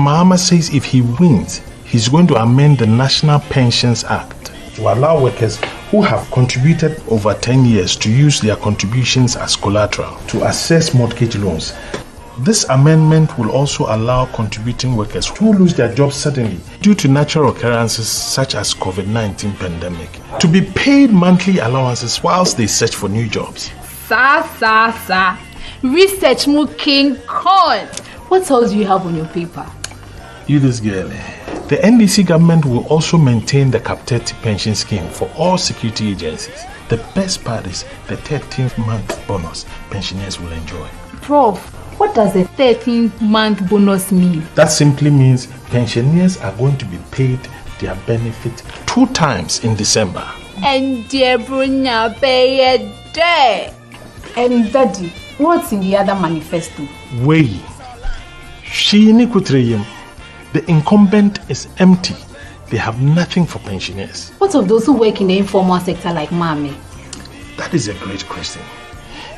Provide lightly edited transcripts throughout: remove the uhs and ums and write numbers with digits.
Mahama says if he wins, he's going to amend the National Pensions Act to allow workers who have contributed over 10 years to use their contributions as collateral to access mortgage loans. This amendment will also allow contributing workers who lose their jobs suddenly due to natural occurrences such as COVID-19 pandemic to be paid monthly allowances whilst they search for new jobs. Sa. Research mu King Kong. What else do you have on your paper? You this girl. The NDC government will also maintain the captivity pension scheme for all security agencies. The best part is the 13th month bonus pensioners will enjoy. Prof, what does the 13th month bonus mean? That simply means pensioners are going to be paid their benefit 2 times in December. And dear Brunya pay a day. And Daddy, what's in the other manifesto? Way. The incumbent is empty. They have nothing for pensioners. What of those who work in the informal sector like Mami? That is a great question.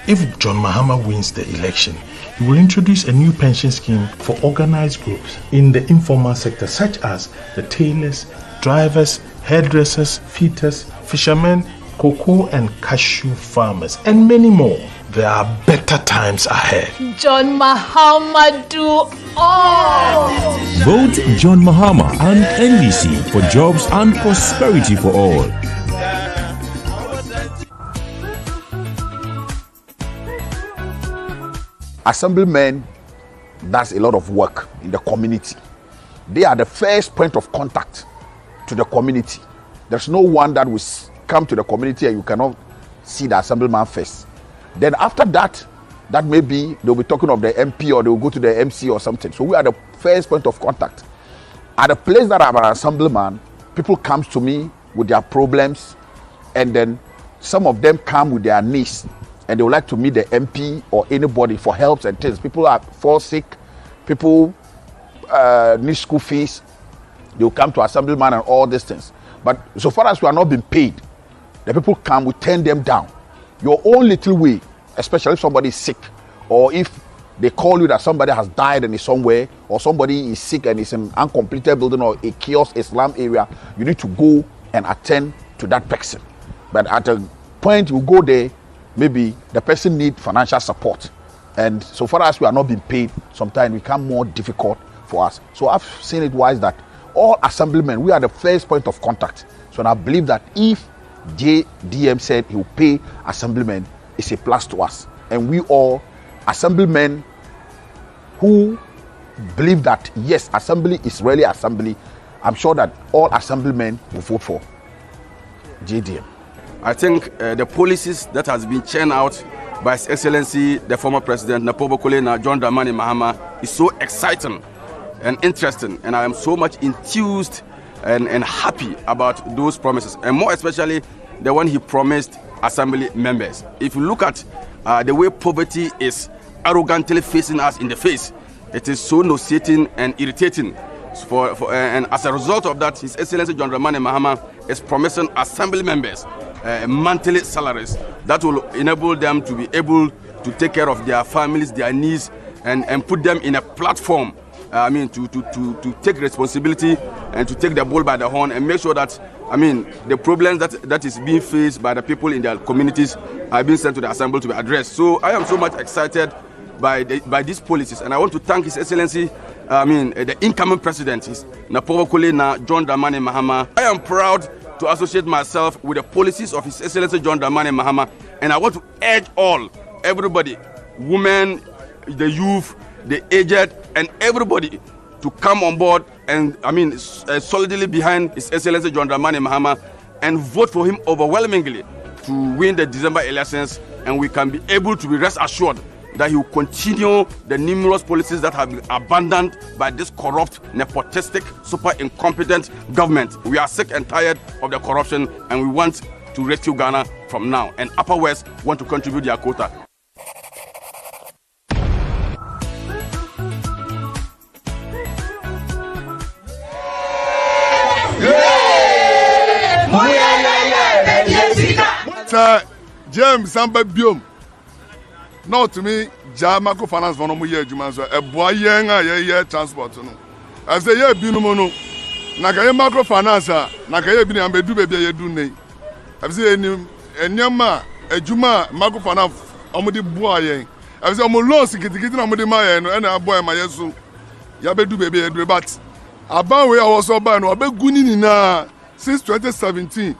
If John Mahama wins the election, he will introduce a new pension scheme for organized groups in the informal sector, such as the tailors, drivers, hairdressers, feeders, fishermen, cocoa and cashew farmers, and many more. There are better times ahead. John Mahama do all. Vote John Mahama and NDC for jobs and prosperity for all. Assemblymen does a lot of work in the community. They are the first point of contact to the community. There's no one that will come to the community and you cannot see the assemblyman first. Then after that, that maybe they'll be talking of the MP or they'll go to the MC or something. So we are the first point of contact. At the place that I'm an assemblyman, people come to me with their problems, and then some of them come with their needs and they would like to meet the MP or anybody for helps and things. People are fall sick, people need school fees, they'll come to assemblyman and all these things. But so far as we are not being paid, the people come, we turn them down. Your own little way, especially if somebody is sick, or if they call you that somebody has died and is somewhere, or somebody is sick and is in an uncompleted building or a kiosk, a slum area, you need to go and attend to that person. But at a point you go there, maybe the person needs financial support. And so far as we are not being paid, sometimes it becomes more difficult for us. So I've seen it wise that all assemblymen, we are the first point of contact. So I believe that if JDM said he will pay assemblymen, it's a plus to us. And we all, assemblymen who believe that yes, assembly is really assembly, I'm sure that all assemblymen will vote for JDM. I think the policies that has been churned out by His Excellency, the former President Navrongo John Dramani Mahama, is so exciting and interesting, and I am so much enthused and happy about those promises, and more especially the one he promised assembly members. If you look at the way poverty is arrogantly facing us in the face, it is so nauseating and irritating. And as a result of that, His Excellency John Dramani Mahama is promising assembly members monthly salaries that will enable them to be able to take care of their families, their needs, and put them in a platform. To take responsibility and to take the bull by the horn and make sure that, the problems that is being faced by the people in their communities are being sent to the assembly to be addressed. So I am so much excited by these policies, and I want to thank His Excellency, the incoming president, Navrongo John Dramani Mahama. I am proud to associate myself with the policies of His Excellency John Dramani Mahama, and I want to urge everybody, women, the youth, the aged, and everybody to come on board and solidly behind His Excellency John Dramani Mahama and vote for him overwhelmingly to win the December elections, and we can be able to be rest assured that he will continue the numerous policies that have been abandoned by this corrupt, nepotistic, super incompetent government. We are sick and tired of the corruption, and we want to rescue Ghana from now, and Upper West want to contribute their quota. Sir James Samba Biom. No to me, Jamako Finance for no year, Jumanso, a boy young, transport. I say yeah bi no mo no. Na ka ye microfinance na ka ye bi na bedu be bia ye du nei. I say enyama adwuma microfinance omudi boa yen. I say omo loans kitikiti na omudi ma yen no na boy ma yeso. Ya bedu be bia ye du but aban we also ban no abegu ni na since 2017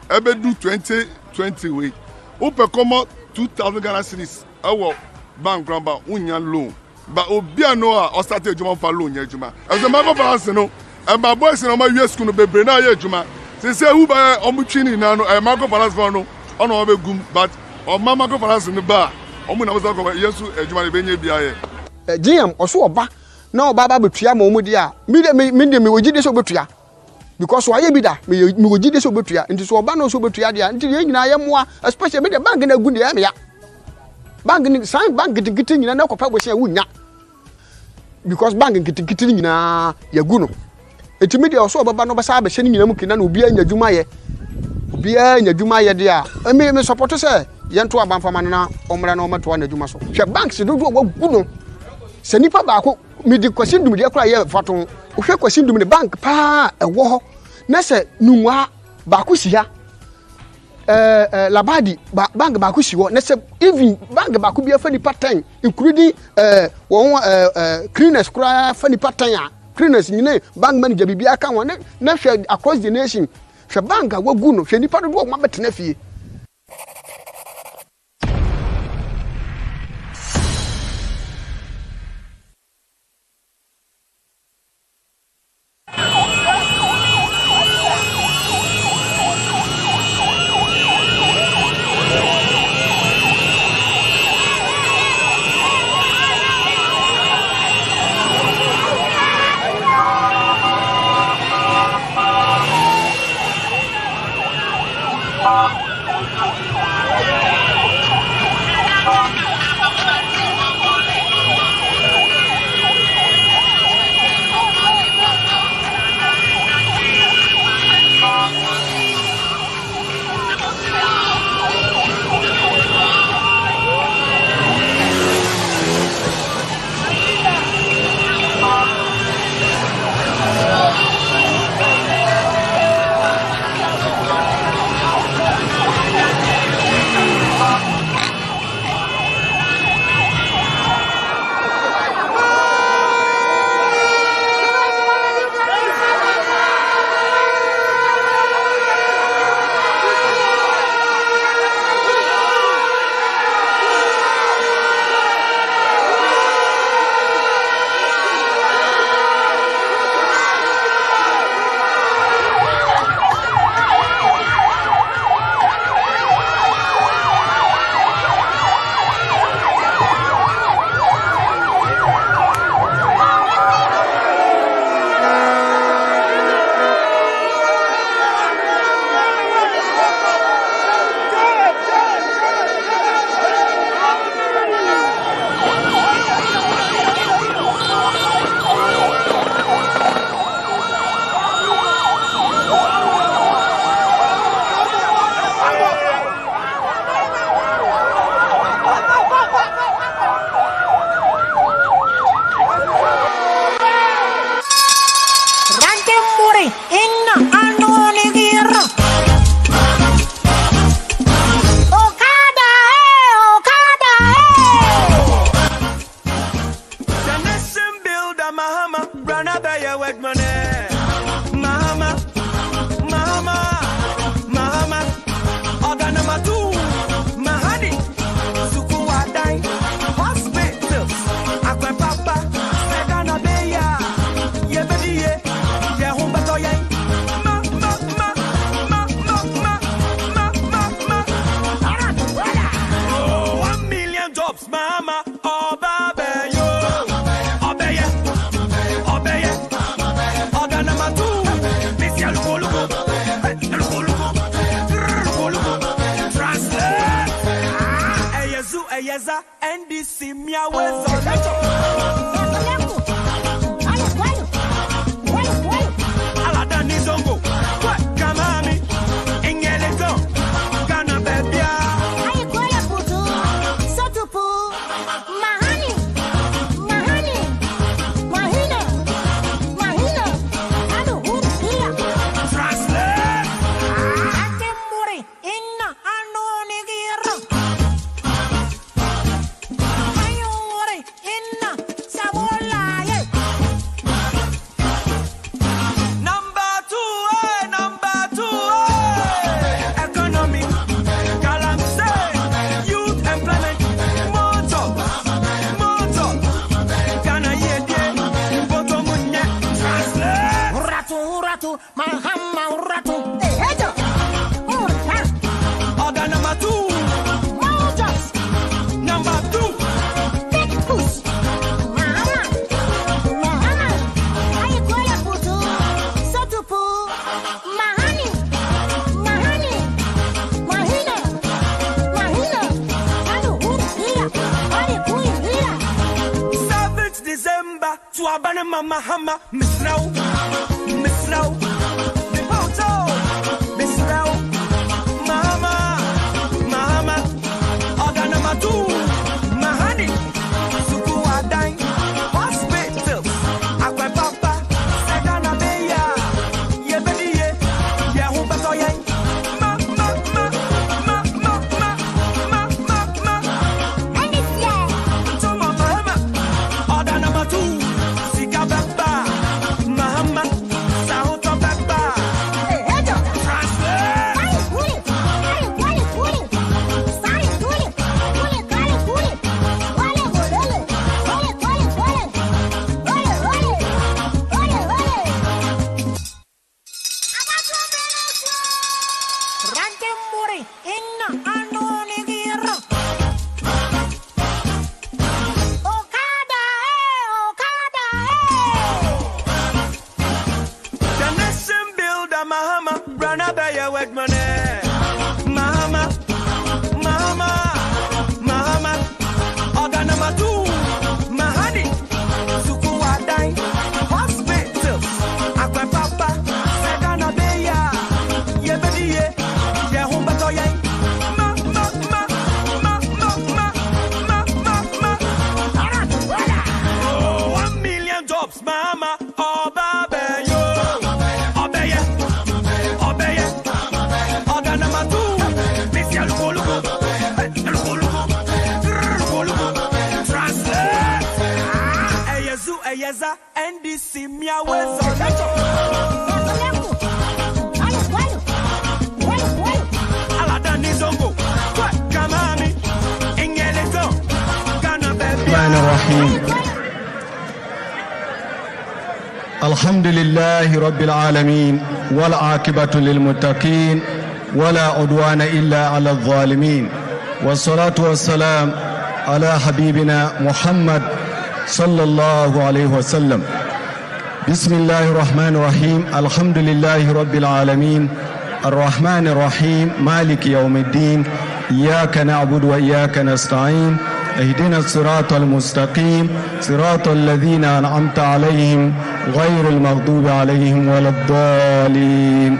ebedu 2020 we. Upe komo 2000 Ghana cedis. Awo bank gramba unya loan. But obia no a start adwuma fa loan nya adwuma. I say microfinance no and my boys in my US school be na ye adwuma. Say who buy omutwi ni na no microfinance for no ono obegum but o microfinance ni ba omu na wo ko yesu adwuma le benye bia ye. GM oso oba na oba ba betua ma omudi a me wogide so betua because why bi da me wogide so betua nti so oba na so betua dia nti ye nyina ye moa especially me the bank na gu ne ya bank ni sign bank gidigiti nyina na kopa bosia wunya because bank gidigiti nyina ya gu no eti media oso oba no basa ba hye nyina mu kina na obi anya dwuma ye dia me support say ye nto abanfama na omra na omato na dwuma so hwe banks do do gu no se nipa ba ko me di kwasi ndum dia kra ye faton hwe kwasi ndum ne bank pa ewo ho na se nunwa ba ko si ha labadi bank ba ko si ho na se even bank ba ko bia fa nipa 10 including won cleaners kra fa nipa 10 a cleaners nyine bank manager bibia ka won na hwe across the nation hwe bank wagu no hwe nipa do ma betena fie. Mahama, Miss Now, Miss Now, the Poto, Miss Now, Mahama, Mahama, Organamatu, Mahani, Sukuadine, Hospitals, Aquapapa, Sagana Beya, Yebediye, Yahubatoye. الحمد لله رب العالمين والعاقبة للمتقين ولا عدوان إلا على الظالمين والصلاة والسلام على حبيبنا محمد صلى الله عليه وسلم. بسم الله الرحمن الرحيم. الحمد لله رب العالمين الرحمن الرحيم مالك يوم الدين إياك نعبد وإياك نستعين اهدنا الصراط المستقيم صراط الذين أنعمت عليهم غير المغضوب عليهم ولا الضالين.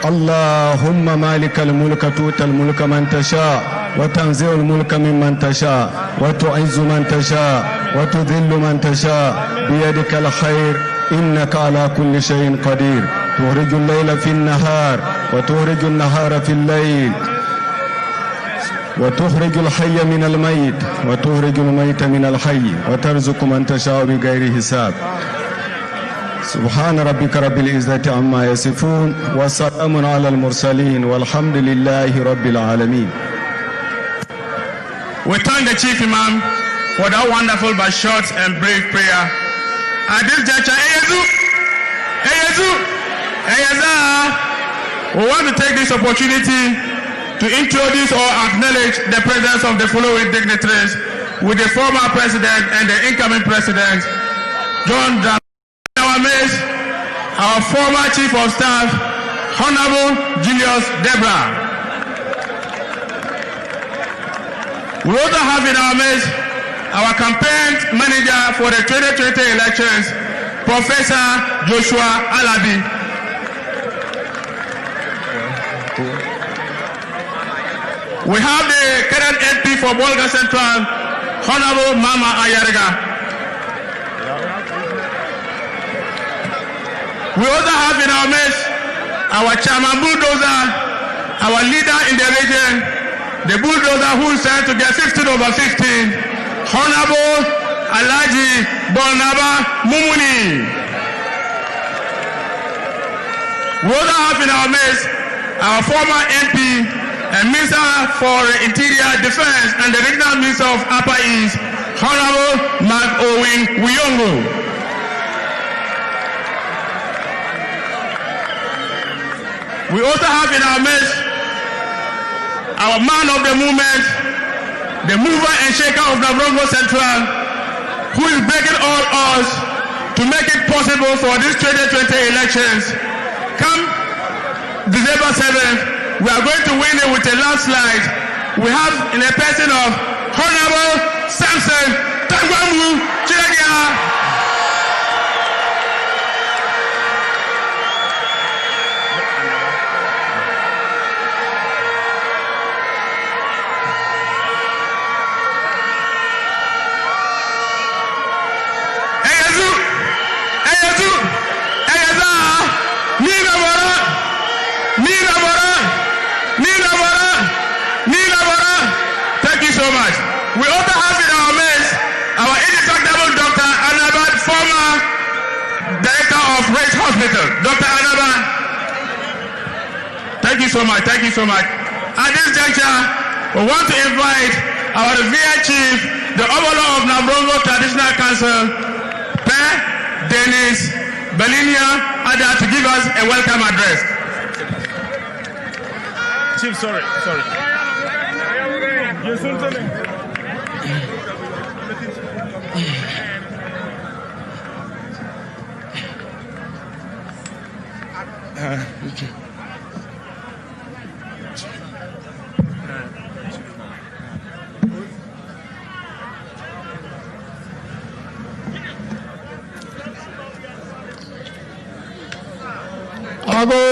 اللهم مالك الملك تؤتي الملك من تشاء وتنزع الملك ممن تشاء وتعز من تشاء وتذل من تشاء بيدك الخير إنك على كل شيء قدير. تخرج الليل في النهار وتخرج النهار في الليل وتخرج الحي من الميت وتخرج الميت من الحي وترزق من تشاء بغير حساب. سبحان ربك رب العزة عما يصفون وسلام على المرسلين والحمد لله رب العالمين. We thank the Chief Imam for that wonderful but short and brief prayer. At this juncture, we want to take this opportunity to introduce or acknowledge the presence of the following dignitaries with the former president and the incoming president, John Dramani, our former chief of staff, Honorable Julius Debra. We also have in our midst our campaign manager for the 2020 elections, Professor Joshua Alabi. We have the current MP for Bolga Central, Honorable Mama Ayarega. We also have in our midst our chairman bulldozer, our leader in the region, the bulldozer who is trying to get 15/15, Honorable Alhaji Bolnaba Mumuni. We also have in our midst our former MP and Minister for Interior Defense and the Regional Minister of Upper East, Honorable Mark Owen Wiyongo. We also have in our midst our man of the movement, the mover and shaker of Navrongo Central, who is breaking all odds to make it possible for these 2020 elections. Come December 7th, we are going to win it with a landslide. We have in a person of Honorable Samson Tangwamu Chilagia. you so much. Thank you so much. At this juncture, we want to invite our revered chief, the Overlord of Navrongo Traditional Council, Per Dennis Belinia Ada, to give us a welcome address. Chief, sorry. Ago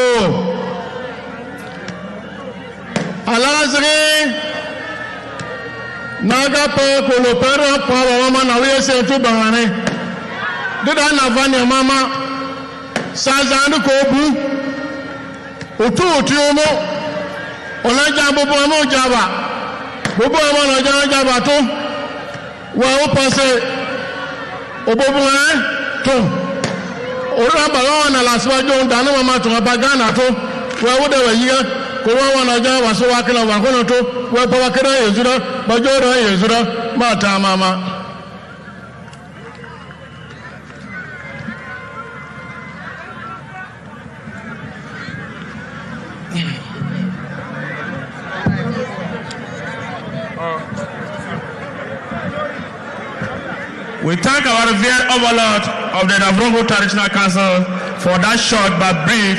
Alazri Naga pe kolopera pa mama na we se tu bangane dida na vanya mama sazandu ko bu otu omo olaja bobo mo jaba bobo mo na jaba to wa o pase obobo to ora ba na laswa jo ndana mama to bagana to wa wo de wa yiga ko wa na ja wa so wa kala wa kono to wa pa wa kara yezura ba jo ro yezura ma ta mama. We thank our revered overlord of the Navrongo Traditional Council for that short but brief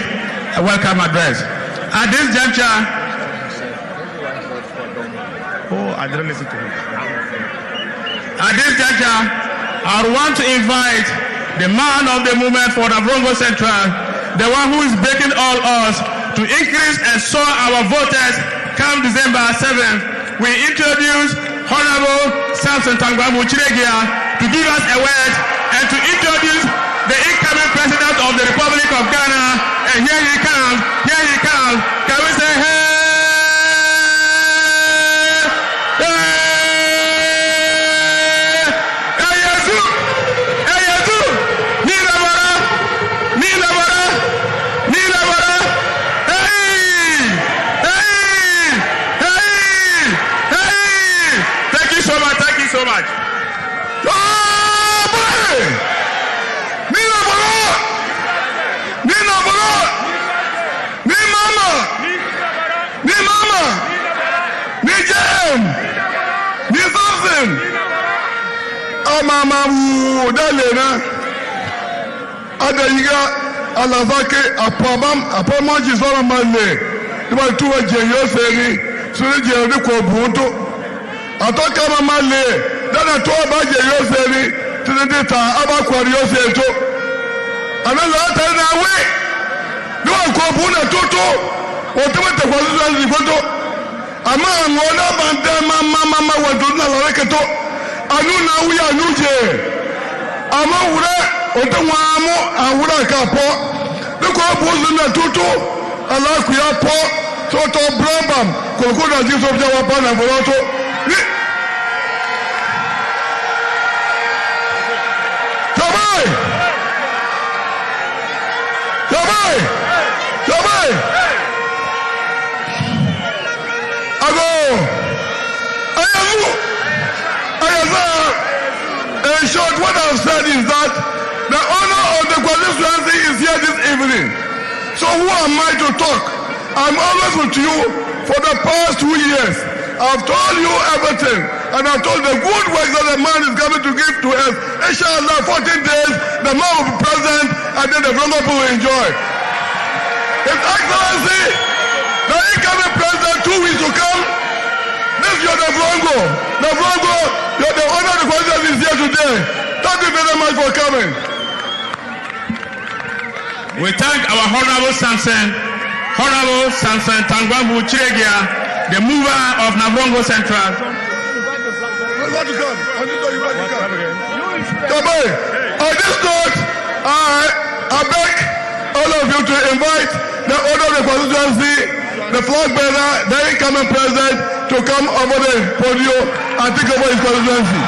welcome address. At this juncture, I didn't listen to him. At this juncture, I want to invite the man of the movement for Navrongo Central, the one who is breaking all odds, to increase and soar our voters come December 7th. We introduce Honorable Samson Tangwamu Chiregia to give us a word and to introduce the incoming president of the Republic of Ghana. And here he comes. Can we say hey? Thank you so much. Mama dalena adayiga alazake apama jisora male tuwa tuwa jeyo seni suri jeyo ni kwa buntu atoka mama le dana tuwa ba jeyo seni tunedita aba kwa riyo seto anala hata na we duwa kwa buna tutu otumete kwa zuza zifoto ama ngona banda mama waduna laweketo anu na wuya nuje ama wura otanwamu awura kapo biko bozu na tutu ala ku ya po toto brabam koko na jiso bya wa pana boloto ni Jabai ago in short, what I've said is that the honor of the constituency is here this evening. So who am I to talk? I'm always with you for the past 2 years. I've told you everything. And I've told the good work that the man is coming to give to us. Inshallah, 14 days, the man will be present and then the Navrongo people will enjoy. His Excellency, the incoming president 2 weeks to come, this is your Navrongo. Navrongo, you're the honor of the president is here today. Thank you very much for coming. We thank our Honorable Samson Tangwamu Chiregia, the mover of Navrongo Central. On this note, I beg all of you to invite the owner of the constituency, the flag bearer, the incoming president, to come over the podium and take over his constituency.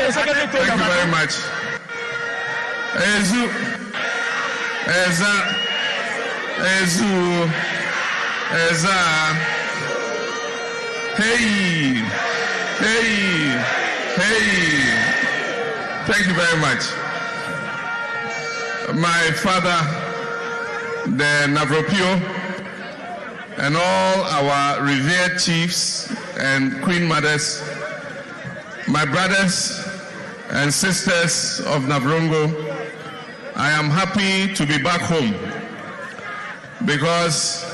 the secretary told Thank you very much. Ezu, Eza, Ezu, Eza. Hey, hey, hey. Thank you very much. My father, the Navrongo, and all our revered chiefs and queen mothers, my brothers and sisters of Navrongo, I am happy to be back home because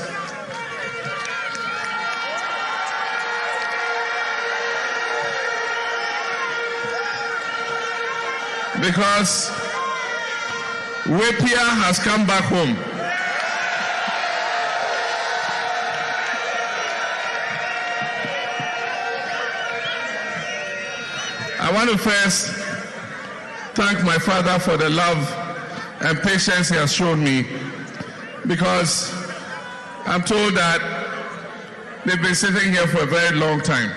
Wapia has come back home. I want to first thank my father for the love and patience he has shown me, because I'm told that they've been sitting here for a very long time.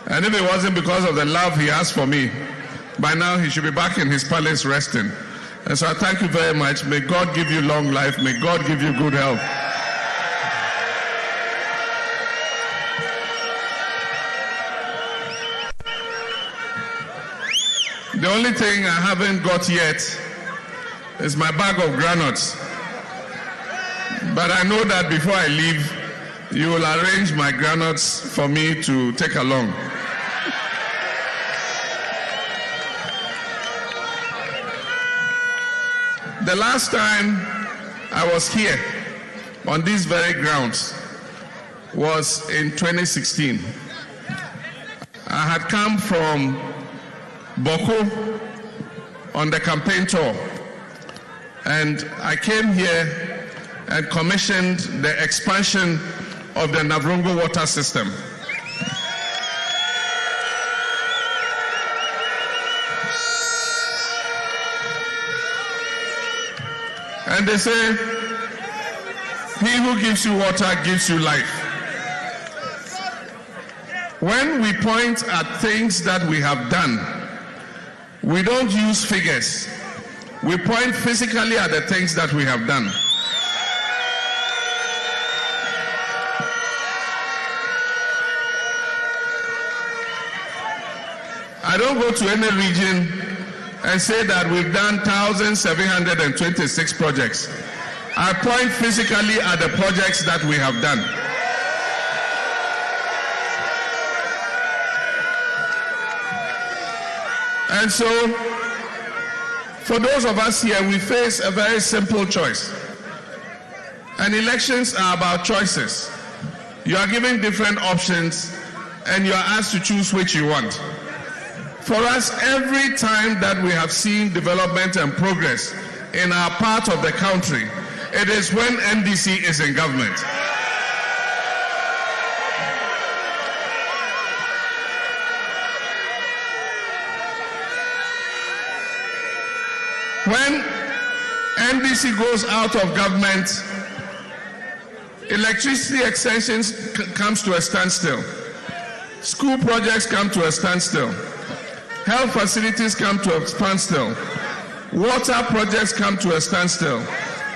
And if it wasn't because of the love he has for me, by now he should be back in his palace resting. And so I thank you very much. May God give you long life. May God give you good health. The only thing I haven't got yet is my bag of granuts. But I know that before I leave, you will arrange my granuts for me to take along. The last time I was here on these very grounds was in 2016. I had come from Boko on the campaign tour, and I came here and commissioned the expansion of the Navrongo water system. And they say, he who gives you water gives you life. When we point at things that we have done, we don't use figures. We point physically at the things that we have done. I don't go to any region and say that we've done 1,726 projects. I point physically at the projects that we have done. And so, for those of us here, we face a very simple choice. And elections are about choices. You are given different options and you are asked to choose which you want. For us, every time that we have seen development and progress in our part of the country, it is when NDC is in government. When NDC goes out of government, electricity extensions comes to a standstill. School projects come to a standstill. Health facilities come to a standstill. Water projects come to a standstill.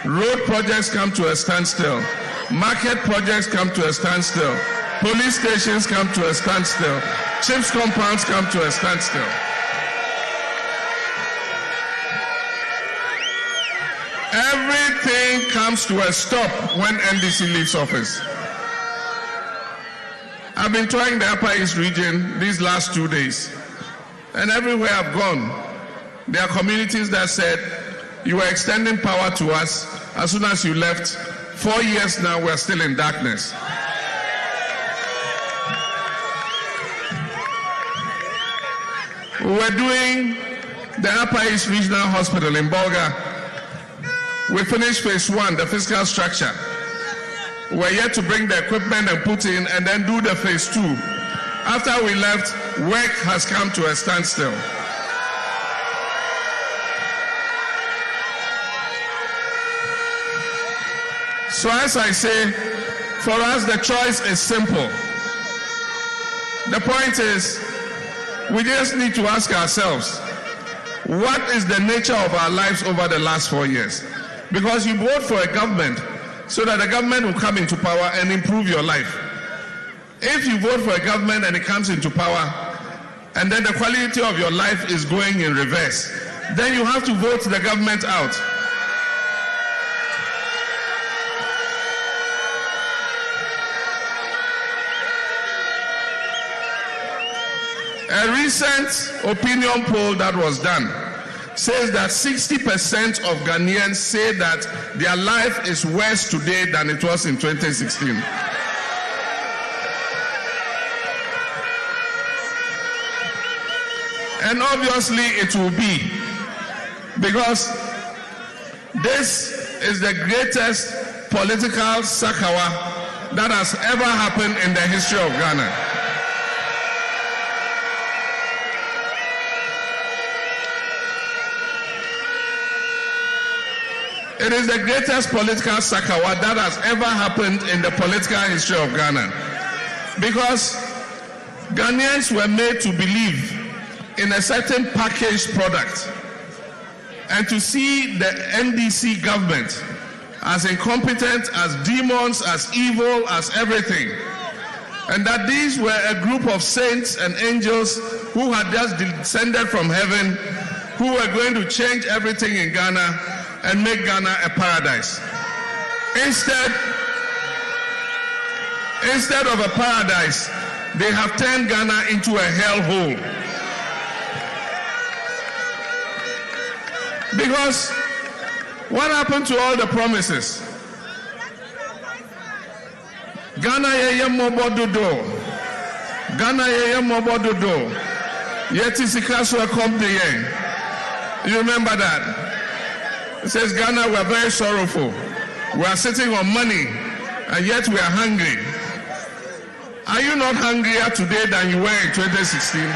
Road projects come to a standstill. Market projects come to a standstill. Police stations come to a standstill. Chiefs compounds come to a standstill. Everything comes to a stop when NDC leaves office. I've been touring the Upper East region these last 2 days. And everywhere I've gone, there are communities that said, you were extending power to us as soon as you left. 4 years now, we're still in darkness. We were doing the Upper East Regional Hospital in Bolga. We finished phase 1, the physical structure. We're yet to bring the equipment and put in and then do the phase 2. After we left, work has come to a standstill. So as I say, for us the choice is simple. The point is, we just need to ask ourselves, what is the nature of our lives over the last 4 years? Because you vote for a government so that the government will come into power and improve your life. If you vote for a government and it comes into power and then the quality of your life is going in reverse, then you have to vote the government out. A recent opinion poll that was done says that 60% of Ghanaians say that their life is worse today than it was in 2016. And obviously it will be, because this is the greatest political sakawa that has ever happened in the history of Ghana. It is the greatest political sakawa that has ever happened in the political history of Ghana, because Ghanaians were made to believe in a certain packaged product, and to see the NDC government as incompetent, as demons, as evil, as everything, and that these were a group of saints and angels who had just descended from heaven, who were going to change everything in Ghana and make Ghana a paradise. Instead of a paradise, they have turned Ghana into a hellhole. Because what happened to all the promises? Ghana yeye mobododo. Ghana yeye mobododo. Yeti sikaso akomde. You remember that? It says, Ghana, we are very sorrowful. We are sitting on money, and yet we are hungry. Are you not hungrier today than you were in 2016?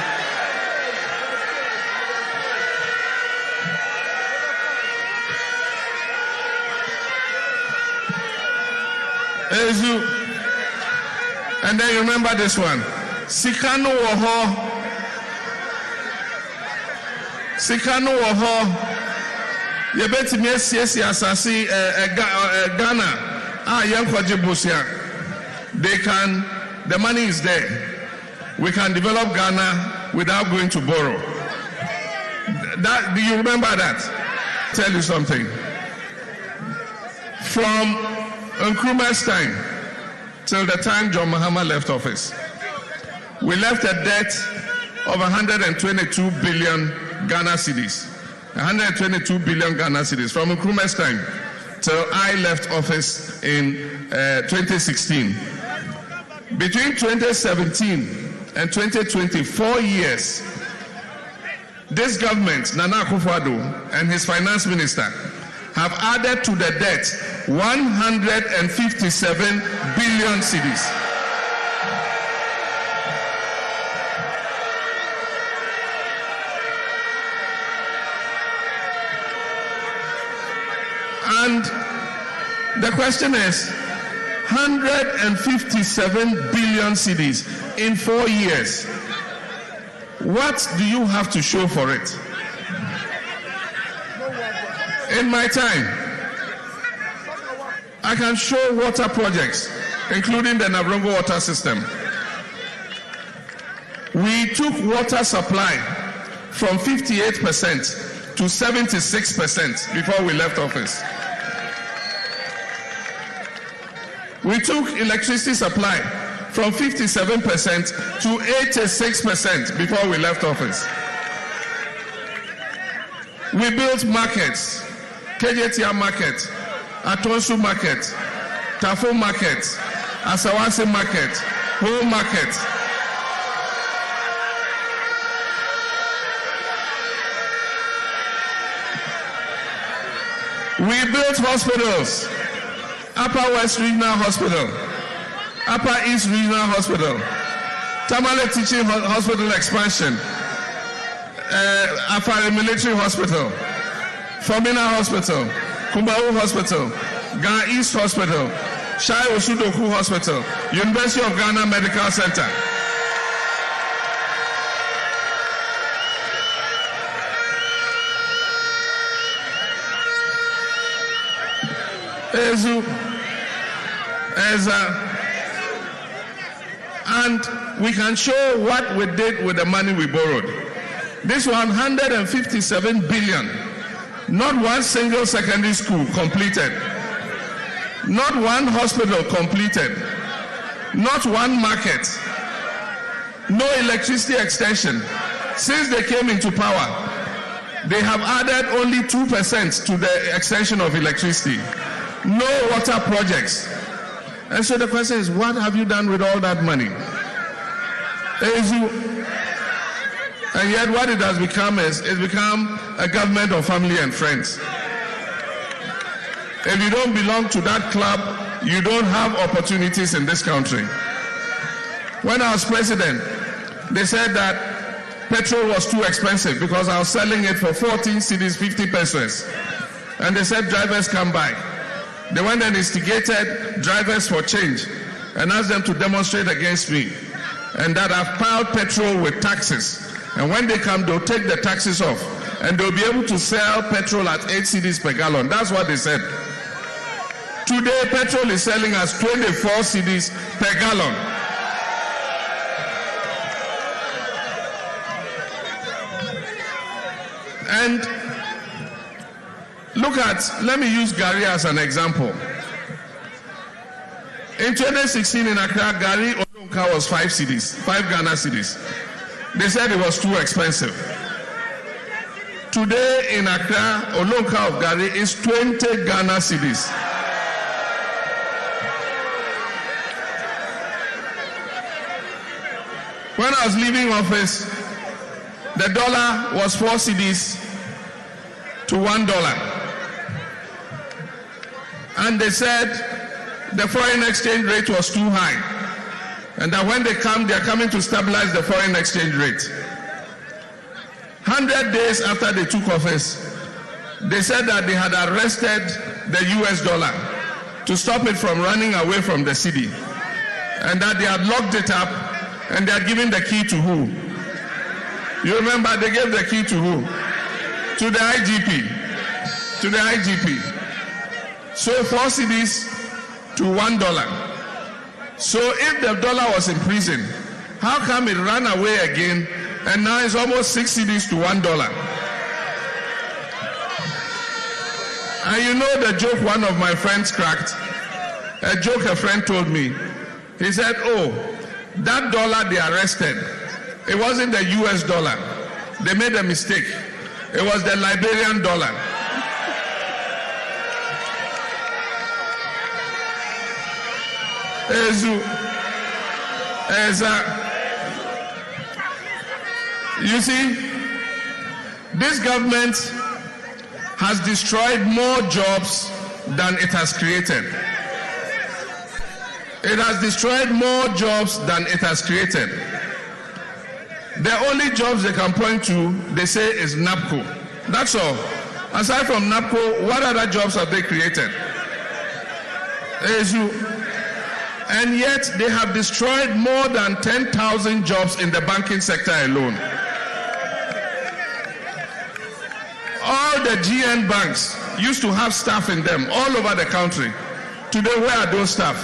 And then you remember this one. Sikano woho. Sikano woho. Yebeti miesi asasi Ghana. They can, the money is there. We can develop Ghana without going to borrow. Do you remember that? Tell you something. From Nkrumah's time till the time John Mahama left office, we left a debt of 122 billion Ghana cedis. 122 billion Ghana cedis from Nkrumah's time till I left office in 2016. Between 2017 and 2020, 4 years, this government, Nana Akufo-Addo and his finance minister, have added to the debt 157 billion cedis. And the question is, 157 billion cedis in 4 years. What do you have to show for it? In my time, I can show water projects, including the Navrongo water system. We took water supply from 58% to 76% before we left office. We took electricity supply from 57% to 86% before we left office. We built markets, KJTR market, Atonsu market, Tafo market, Asawase market, Home market. We built hospitals, Upper West Regional Hospital, Upper East Regional Hospital, Tamale Teaching Hospital expansion, Afare Military Hospital, Formina Hospital, Kumbawu Hospital, Ghana East Hospital, Shai Osudoku Hospital, University of Ghana Medical Center. And we can show what we did with the money we borrowed. This 157 billion, not one single secondary school completed, not one hospital completed, not one market, no electricity extension. Since they came into power, they have added only 2% to the extension of electricity. No water projects. And so the question is, what have you done with all that money? And yet what it has become is, it's become a government of family and friends. If you don't belong to that club, you don't have opportunities in this country. When I was president, they said that petrol was too expensive because I was selling it for 14 cedis, 50 pesos. And they said drivers come by. They went and instigated drivers for change and asked them to demonstrate against me. And that I've piled petrol with taxes. And when they come, they'll take the taxes off. And they'll be able to sell petrol at 8 cedis per gallon. That's what they said. Today, petrol is selling as 24 cedis per gallon. And look at, let me use Gary as an example. In 2016 in Accra, Gary Olonka was 5 cedis, 5 Ghana cedis. They said it was too expensive. Today in Accra, Olonka of Gary is 20 Ghana cedis. When I was leaving office, the dollar was 4 cedis to $1. And they said the foreign exchange rate was too high. And that when they come, they are coming to stabilize the foreign exchange rate. 100 days after they took office, they said that they had arrested the US dollar to stop it from running away from the city. And that they had locked it up and they had given the key to who? You remember they gave the key to who? To the IGP. To the IGP. So 4 cedis to $1. So if the dollar was in prison, how come it ran away again and now it's almost 6 cedis to $1? And you know the joke one of my friends cracked? A joke a friend told me. He said, oh, that dollar they arrested, it wasn't the US dollar. They made a mistake. It was the Liberian dollar. You see, this government has destroyed more jobs than it has created. It has destroyed more jobs than it has created. The only jobs they can point to, they say, is NAPCO. That's all. Aside from NAPCO, what other jobs have they created? And yet they have destroyed more than 10,000 jobs in the banking sector alone. All the GN banks used to have staff in them all over the country. Today, where are those staff?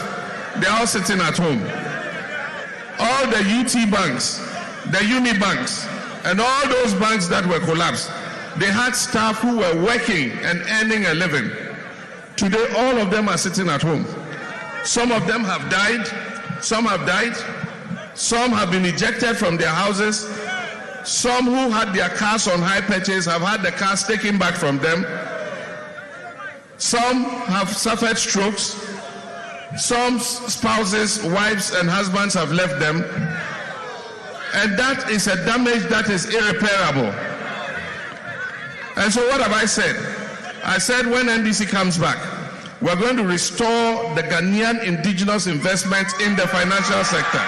They're all sitting at home. All the UT banks, the Uni banks, and all those banks that were collapsed, they had staff who were working and earning a living. Today, all of them are sitting at home. Some of them have died. Some have died. Some have been ejected from their houses. Some who had their cars on hire purchase have had the cars taken back from them. Some have suffered strokes. Some spouses, wives, and husbands have left them. And that is a damage that is irreparable. And so what have I said? I said when NDC comes back, we're going to restore the Ghanaian indigenous investment in the financial sector.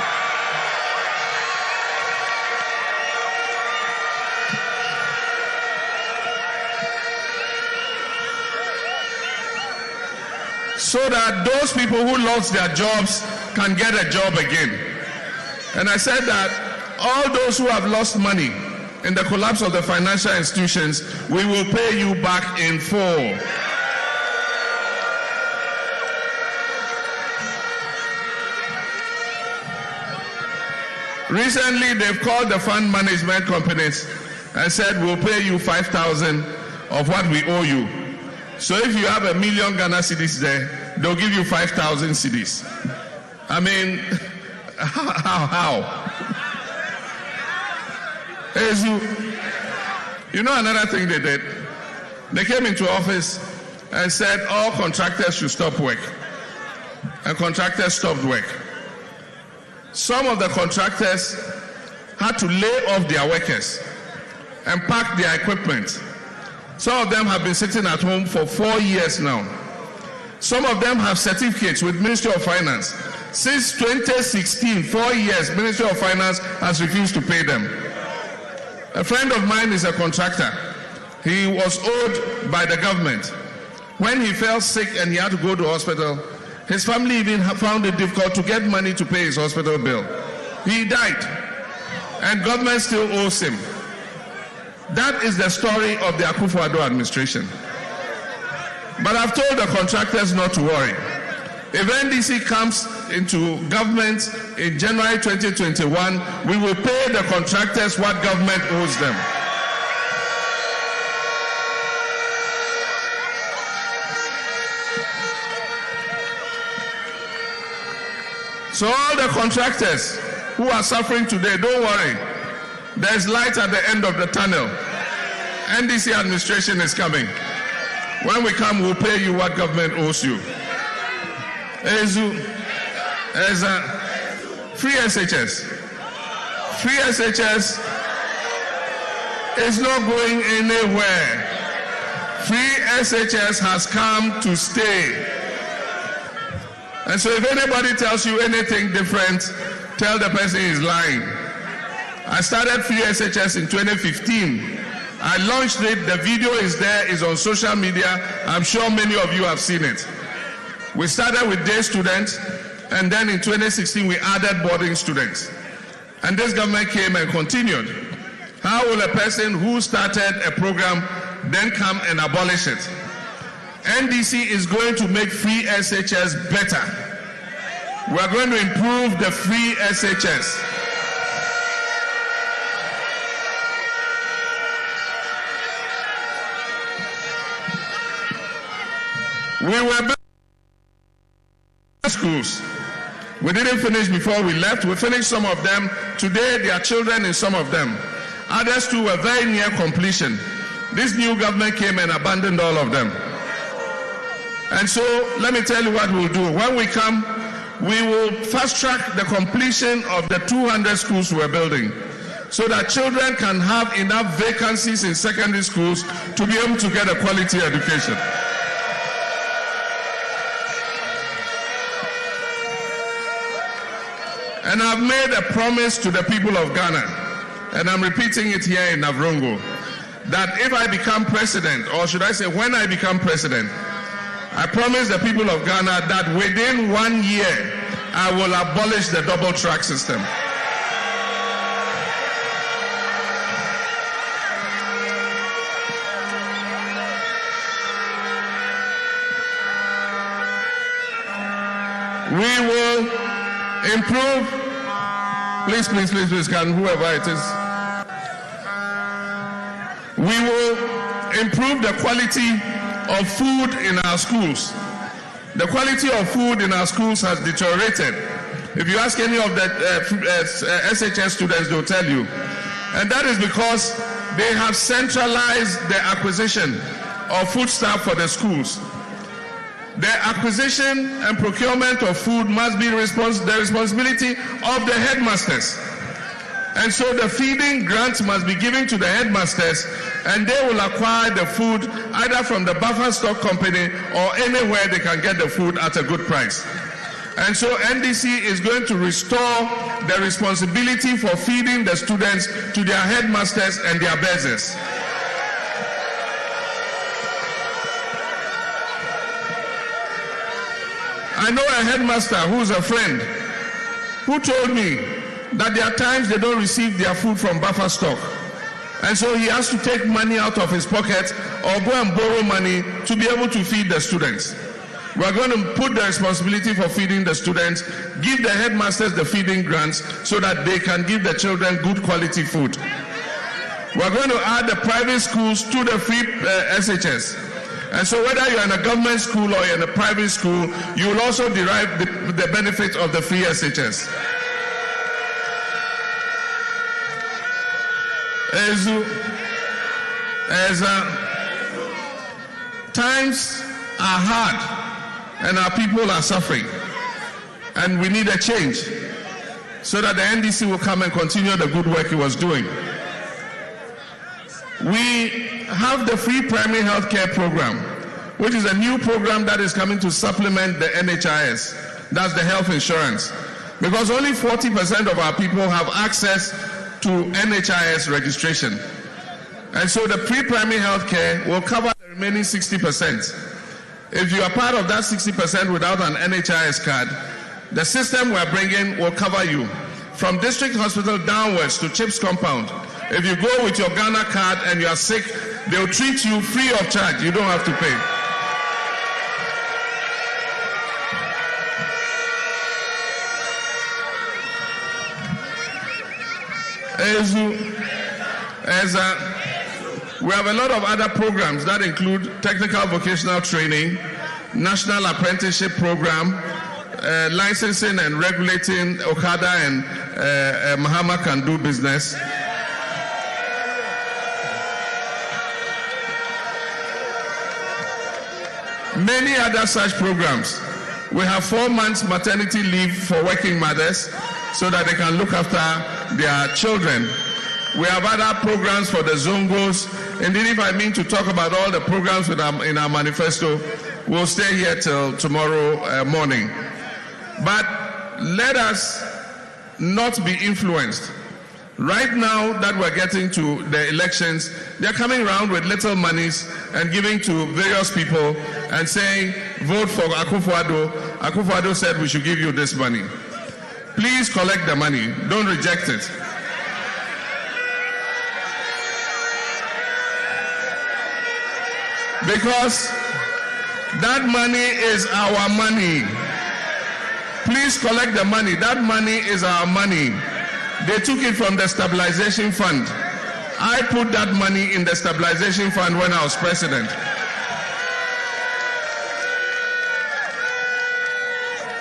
So that those people who lost their jobs can get a job again. And I said that all those who have lost money in the collapse of the financial institutions, we will pay you back in full. Recently, they've called the fund management companies and said, we'll pay you 5,000 of what we owe you. So if you have 1 million Ghana cedis there, they'll give you 5,000 cedis. I mean, how? You know another thing they did? They came into office and said all contractors should stop work. And contractors stopped work. Some of the contractors had to lay off their workers and pack their equipment. Some of them have been sitting at home for 4 years now. Some of them have certificates with Ministry of Finance. Since 2016, 4 years, Ministry of Finance has refused to pay them. A friend of mine is a contractor. He was owed by the government. When he fell sick and he had to go to hospital, his family even found it difficult to get money to pay his hospital bill. He died, and government still owes him. That is the story of the Akufo-Addo administration. But I've told the contractors not to worry. If NDC comes into government in January 2021, we will pay the contractors what government owes them. So all the contractors who are suffering today, don't worry. There's light at the end of the tunnel. NDC administration is coming. When we come, we'll pay you what government owes you. As a free SHS. Free SHS is not going anywhere. Free SHS has come to stay. And so if anybody tells you anything different, tell the person he's lying. I started Free SHS in 2015. I launched it. The video is there, is on social media. I'm sure many of you have seen it. We started with day students, and then in 2016 we added boarding students. And this government came and continued. How will a person who started a program then come and abolish it? NDC is going to make Free SHS better. We are going to improve the Free SHS. We were building schools. We didn't finish before we left. We finished some of them. Today, there are children in some of them. Others too were very near completion. This new government came and abandoned all of them. And so, let me tell you what we'll do. When we come, we will fast-track the completion of the 200 schools we're building, so that children can have enough vacancies in secondary schools to be able to get a quality education. And I've made a promise to the people of Ghana, and I'm repeating it here in Navrongo, that if I become president, or should I say when I become president, I promise the people of Ghana that within 1 year, I will abolish the double track system. We will improve, please, can whoever it is, we will improve the quality of food in our schools. The quality of food in our schools has deteriorated. If you ask any of the SHS students, they'll tell you. And that is because they have centralized the acquisition of foodstuff for the schools. The acquisition and procurement of food must be the responsibility of the headmasters. And so the feeding grants must be given to the headmasters, and they will acquire the food either from the buffer stock company or anywhere they can get the food at a good price. And so NDC is going to restore the responsibility for feeding the students to their headmasters and their bearers. I know a headmaster who's a friend who told me that there are times they don't receive their food from buffer stock. And so he has to take money out of his pocket or go and borrow money to be able to feed the students. We're going to put the responsibility for feeding the students, give the headmasters the feeding grants so that they can give the children good quality food. We're going to add the private schools to the free SHS. And so whether you're in a government school or you're in a private school, you will also derive the benefits of the free SHS. As times are hard and our people are suffering, and we need a change so that the NDC will come and continue the good work it was doing. We have the free primary health care program, which is a new program that is coming to supplement the NHIS. That's the health insurance. Because only 40% of our people have access to NHIS registration. And so the free primary health care will cover the remaining 60%. If you are part of that 60% without an NHIS card, the system we're bringing will cover you. From district hospital downwards to CHIPS compound, if you go with your Ghana card and you are sick, they'll treat you free of charge. You don't have to pay. We have a lot of other programs that include technical vocational training, national apprenticeship program, licensing and regulating Okada and Mahama can do business. Many other such programs. We have 4 months maternity leave for working mothers so that they can look after their children. We have other programs for the Zongos. Indeed, if I mean to talk about all the programs in our manifesto, we'll stay here till tomorrow morning. But let us not be influenced. Right now that we're getting to the elections, they're coming around with little monies and giving to various people and saying, vote for Akufo-Addo. Akufo-Addo said we should give you this money. Please collect the money. Don't reject it. Because that money is our money. Please collect the money. That money is our money. They took it from the stabilization fund. I put that money in the stabilization fund when I was president.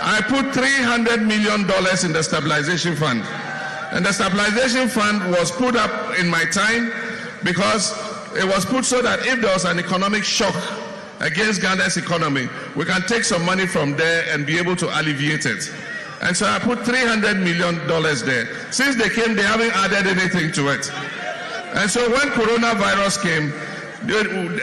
I put $300 million in the stabilization fund. And the stabilization fund was put up in my time because it was put so that if there was an economic shock against Ghana's economy, we can take some money from there and be able to alleviate it. And so I put $300 million there. Since they came, they haven't added anything to it. And so when coronavirus came,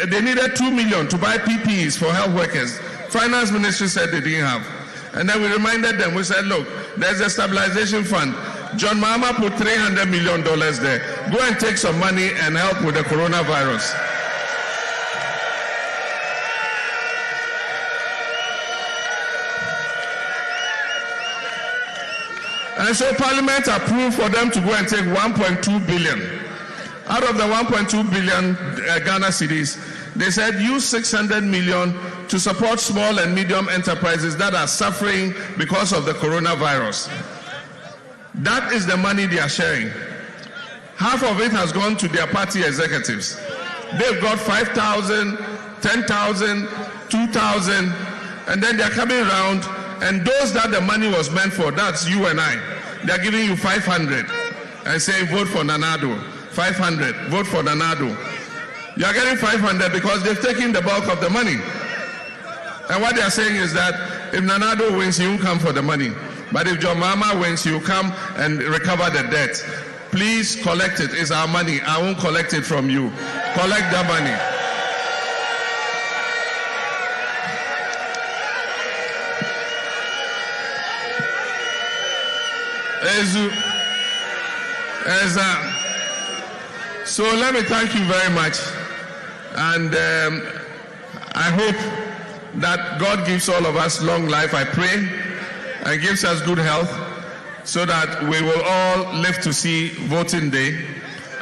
they needed $2 million to buy PPEs for health workers. Finance ministry said they didn't have. And then we reminded them, we said, look, there's a stabilization fund. John Mahama put $300 million there. Go and take some money and help with the coronavirus. And so Parliament approved for them to go and take 1.2 billion. Out of the 1.2 billion Ghana cedis, they said use 600 million to support small and medium enterprises that are suffering because of the coronavirus. That is the money they are sharing. Half of it has gone to their party executives. They've got 5,000, 10,000, 2,000, and then they're coming around, and those that the money was meant for, that's you and I, they're giving you 500 and saying vote for Nanado. 500, vote for Nanado. You're getting 500 because they've taken the bulk of the money. And what they're saying is that if Nanado wins, you won't come for the money. But if John Mahama wins, you come and recover the debt. Please collect it. It's our money. I won't collect it from you. Collect the money. So let me thank you very much. And I hope that God gives all of us long life, I pray, and gives us good health so that we will all live to see voting day,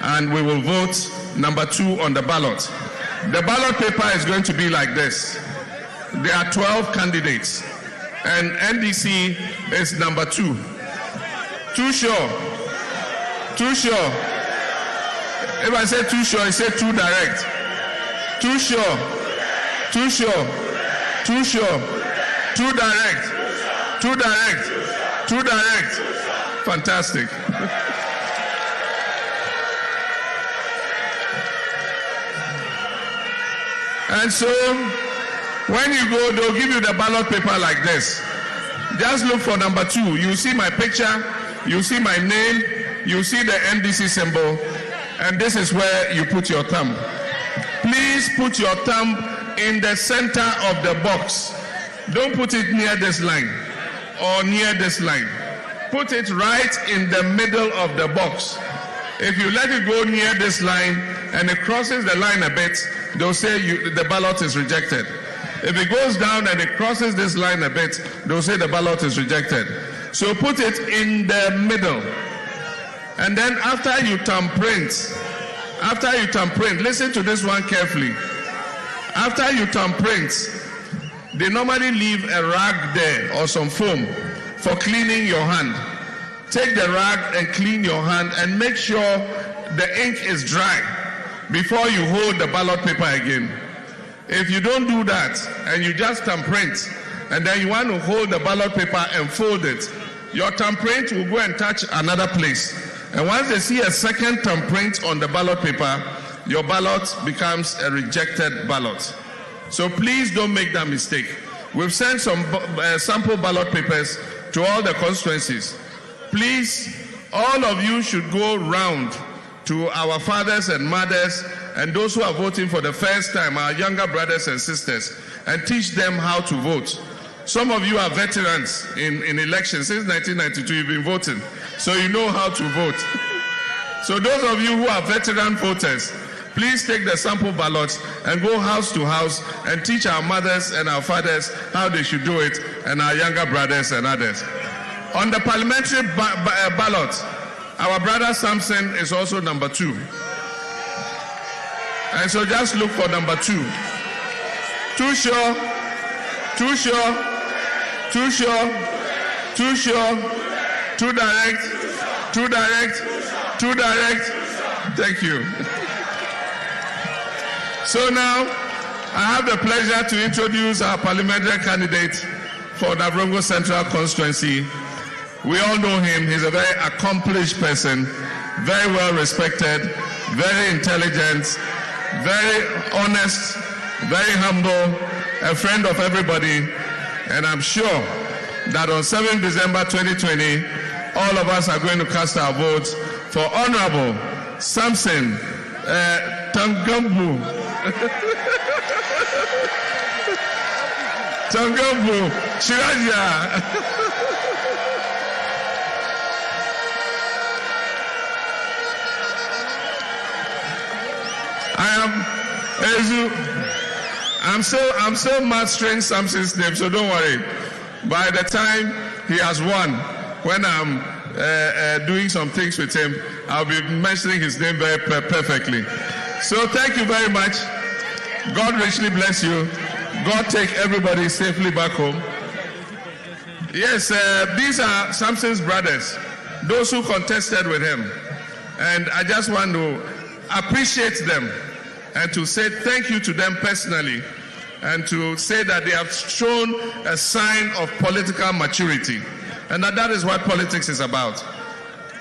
and we will vote number 2 on the ballot. The ballot paper is going to be like this. there are 12 candidates, and NDC is number 2. Too sure? Too sure? If I say too sure, I say too direct. Too sure? Too sure? Too sure? Too direct? Too direct? Too direct? Fantastic. And so, when you go, they'll give you the ballot paper like this. Just look for number 2. You see my picture, you see my name, you see the NDC symbol, and this is where you put your thumb. Please put your thumb in the center of the box. Don't put it near this line or near this line. Put it right in the middle of the box. If you let it go near this line and it crosses the line a bit, they'll say the ballot is rejected. If it goes down and it crosses this line a bit, they'll say the ballot is rejected. So put it in the middle. And then after you thumbprint, listen to this one carefully. After you thumbprint, they normally leave a rag there or some foam for cleaning your hand. Take the rag and clean your hand and make sure the ink is dry before you hold the ballot paper again. If you don't do that and you just thumbprint and then you want to hold the ballot paper and fold it, your thumbprint will go and touch another place. And once they see a second thumbprint on the ballot paper, your ballot becomes a rejected ballot. So please don't make that mistake. We've sent some sample ballot papers to all the constituencies. Please, all of you should go round to our fathers and mothers and those who are voting for the first time, our younger brothers and sisters, and teach them how to vote. Some of you are veterans in elections. Since 1992, you've been voting, so you know how to vote. So those of you who are veteran voters, please take the sample ballots and go house to house and teach our mothers and our fathers how they should do it, and our younger brothers and others. On the parliamentary ballot, our brother Samson is also number 2. And so just look for number 2. Too sure? Too sure? Too sure? Too sure? Too direct? Too direct? Too direct? Thank you. So now, I have the pleasure to introduce our parliamentary candidate for Navrongo Central Constituency. We all know him. He's a very accomplished person, very well respected, very intelligent, very honest, very humble, a friend of everybody. And I'm sure that on 7th December 2020, all of us are going to cast our votes for Honorable Samson Tangambu. Tangambu Shiraja. I'm still mastering Samson's name, so don't worry. By the time he has won, when I'm doing some things with him, I'll be mentioning his name very perfectly. So thank you very much. God richly bless you. God take everybody safely back home. Yes, these are Samson's brothers, those who contested with him. And I just want to appreciate them and to say thank you to them personally, and to say that they have shown a sign of political maturity, and that is what politics is about.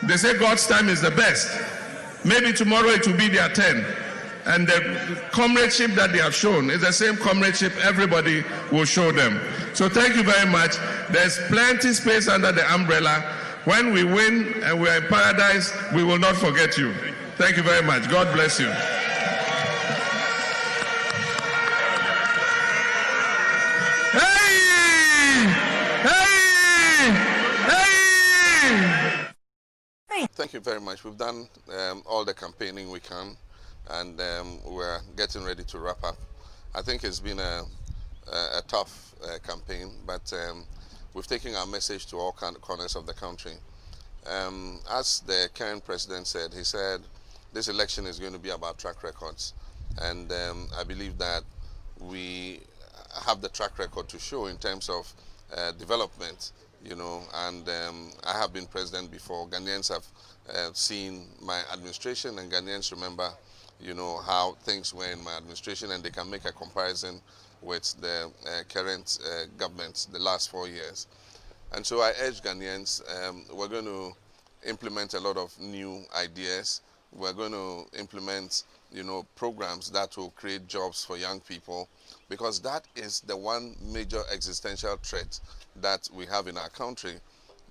They say God's time is the best. Maybe tomorrow it will be their turn, and the comradeship that they have shown is the same comradeship everybody will show them. So thank you very much. There's plenty space under the umbrella. When we win and we are in paradise, we will not forget you. Thank you very much. God bless you. Thank you very much. We've done all the campaigning we can, and we're getting ready to wrap up. I think it's been a tough campaign, but we've taken our message to all corners of the country. As the current president said, he said this election is going to be about track records, and I believe that we have the track record to show in terms of development, you know, and I have been president before. Ghanaians have seen my administration, and Ghanaians remember, you know, how things were in my administration, and they can make a comparison with the current government the last 4 years. And so I urge Ghanaians, we're going to implement a lot of new ideas. We're going to implement, you know, programs that will create jobs for young people, because that is the one major existential threat that we have in our country,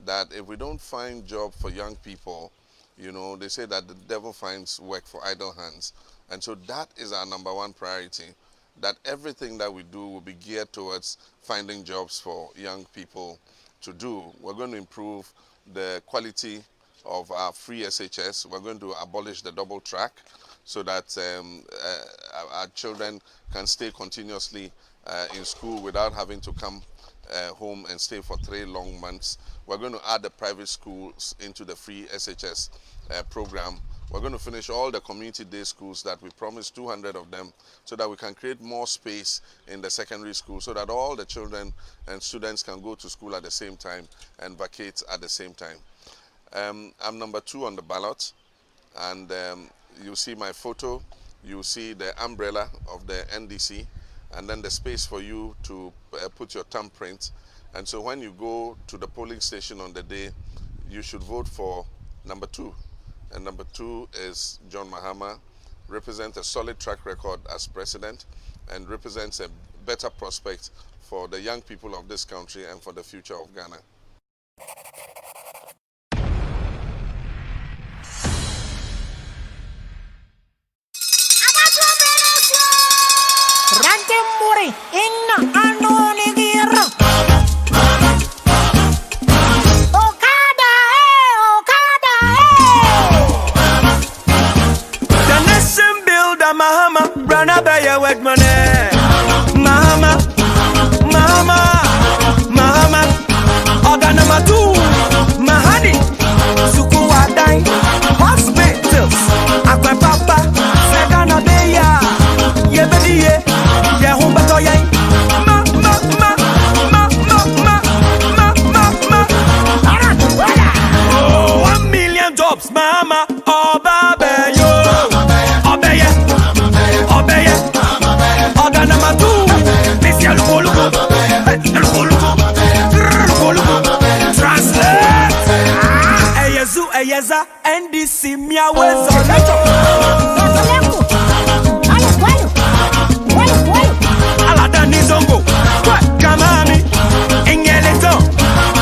that if we don't find job for young people, you know, they say that the devil finds work for idle hands. And so that is our #1 priority, that everything that we do will be geared towards finding jobs for young people to do. We're going to improve the quality of our free SHS. We're going to abolish the double track so that our children can stay continuously in school without having to come home and stay for 3 long months. We're going to add the private schools into the free SHS program. We're going to finish all the community day schools that we promised, 200 of them, so that we can create more space in the secondary school so that all the children and students can go to school at the same time and vacate at the same time. I'm #2 on the ballot, and you see my photo, you see the umbrella of the NDC, and then the space for you to put your thumbprint. And so when you go to the polling station on the day, you should vote for #2. And #2 is John Mahama, represents a solid track record as president and represents a better prospect for the young people of this country and for the future of Ghana. Mahama, run up your wet money. Mahama, Mahama, Mahama, Organa Matu, Mahani, Sukuwadai, hospitals, Aqua Papa, Sagana Beya, Yebediye, Yahumbatoya, oh, 1 million jobs, Mama, Obabe, yo. Eyeza NDC miawezo Alada nizongo Kamami Ingeleto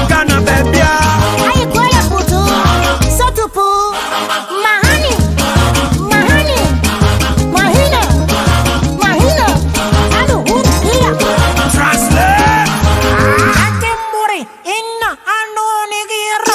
Ghana bebia Ayukwele putu Sotupu Mahani Mahani Mahina Mahina Anu Huria Translate Akemuri Inna Anu Nigira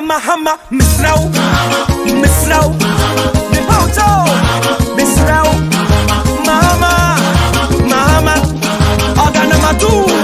Mahama, Misrau, Misrau, Mipoto, Misrau, Mahama, Mahama, Organa Matu.